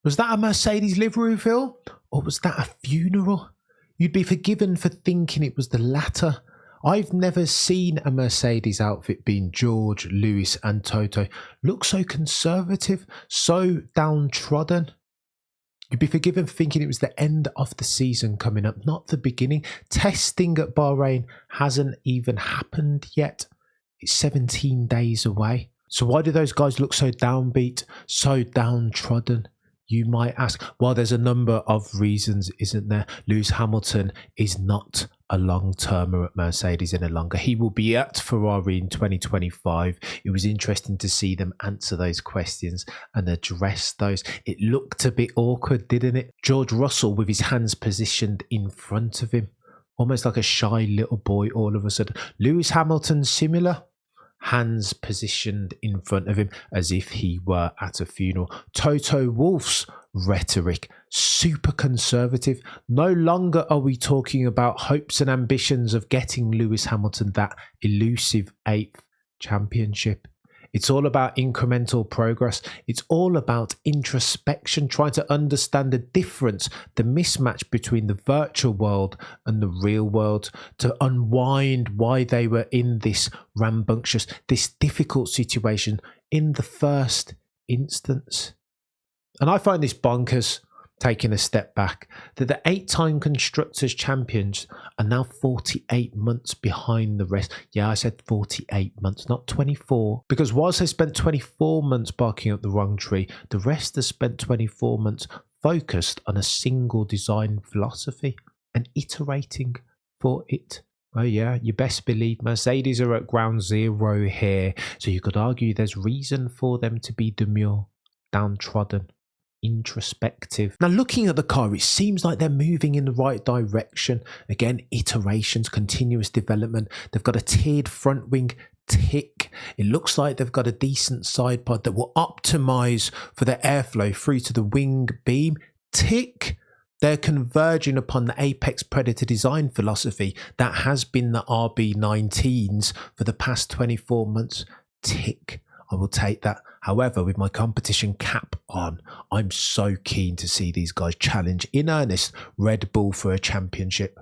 Was that a Mercedes livery reveal, or was that a funeral? You'd be forgiven for thinking it was the latter. I've never seen a Mercedes outfit being George, Lewis and Toto look so conservative, so downtrodden. You'd be forgiven for thinking it was the end of the season coming up, not the beginning. Testing at Bahrain hasn't even happened yet. It's 17 days away. So why do those guys look so downbeat, so downtrodden? You might ask. Well, there's a number of reasons, isn't there? Lewis Hamilton is not a long-termer at Mercedes any longer. He will be at Ferrari in 2025. It was interesting to see them answer those questions and address those. It looked a bit awkward, didn't it? George Russell with his hands positioned in front of him, almost like a shy little boy all of a sudden. Lewis Hamilton, similar. Hands positioned in front of him as if he were at a funeral. Toto Wolff's rhetoric, super conservative. No longer are we talking about hopes and ambitions of getting Lewis Hamilton that elusive 8th championship. It's all about incremental progress. It's all about introspection, trying to understand the difference, the mismatch between the virtual world and the real world, to unwind why they were in this rambunctious, this difficult situation in the first instance. And I find this bonkers, taking a step back, that the 8-time Constructors' Champions are now 48 months behind the rest. Yeah, I said 48 months, not 24. Because whilst they spent 24 months barking up the wrong tree, the rest have spent 24 months focused on a single design philosophy and iterating for it. Oh yeah, you best believe Mercedes are at ground zero here. So you could argue there's reason for them to be demure, downtrodden, introspective. Now looking at the car, it seems like they're moving in the right direction. Again, iterations, continuous development. They've got a tiered front wing, tick. It looks like they've got a decent side pod that will optimize for the airflow through to the wing beam, tick. They're converging upon the Apex Predator design philosophy that has been the RB19s for the past 24 months, tick. I will take that. However, with my competition cap on, I'm so keen to see these guys challenge in earnest Red Bull for a championship.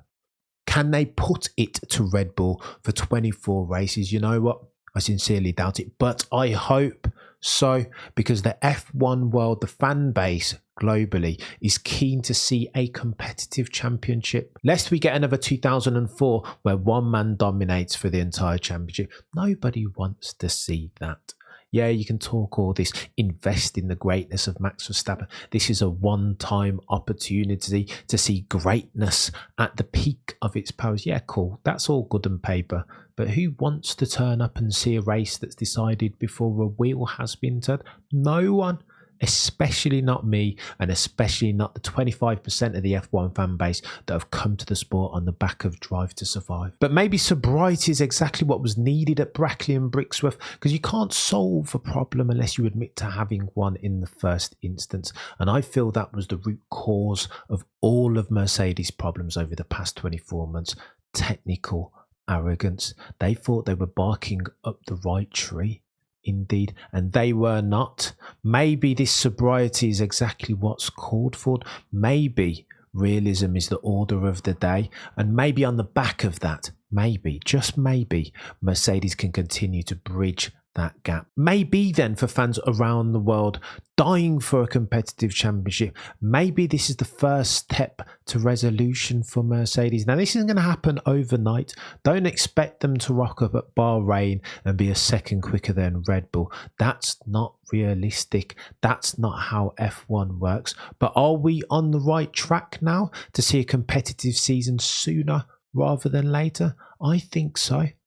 Can they put it to Red Bull for 24 races? You know what? I sincerely doubt it, but I hope so, because the F1 world, the fan base globally, is keen to see a competitive championship. Lest we get another 2004 where one man dominates for the entire championship. Nobody wants to see that. Yeah, you can talk all this, invest in the greatness of Max Verstappen. This is a one-time opportunity to see greatness at the peak of its powers. Yeah, cool. That's all good on paper. But who wants to turn up and see a race that's decided before a wheel has been turned? No one. Especially not me, and especially not the 25% of the F1 fan base that have come to the sport on the back of Drive to Survive. But maybe sobriety is exactly what was needed at Brackley and Brixworth, because you can't solve a problem unless you admit to having one in the first instance. And I feel that was the root cause of all of Mercedes' problems over the past 24 months. Technical arrogance. They thought they were barking up the right tree. Indeed, and they were not. Maybe this sobriety is exactly what's called for. Maybe realism is the order of the day, and maybe on the back of that, maybe, just maybe, Mercedes can continue to bridge that gap. Maybe then, for fans around the world dying for a competitive championship, maybe this is the first step to resolution for Mercedes. Now, this isn't going to happen overnight. Don't expect them to rock up at Bahrain and be a second quicker than Red Bull. That's not realistic. That's not how F1 works. But are we on the right track now to see a competitive season sooner rather than later? I think so.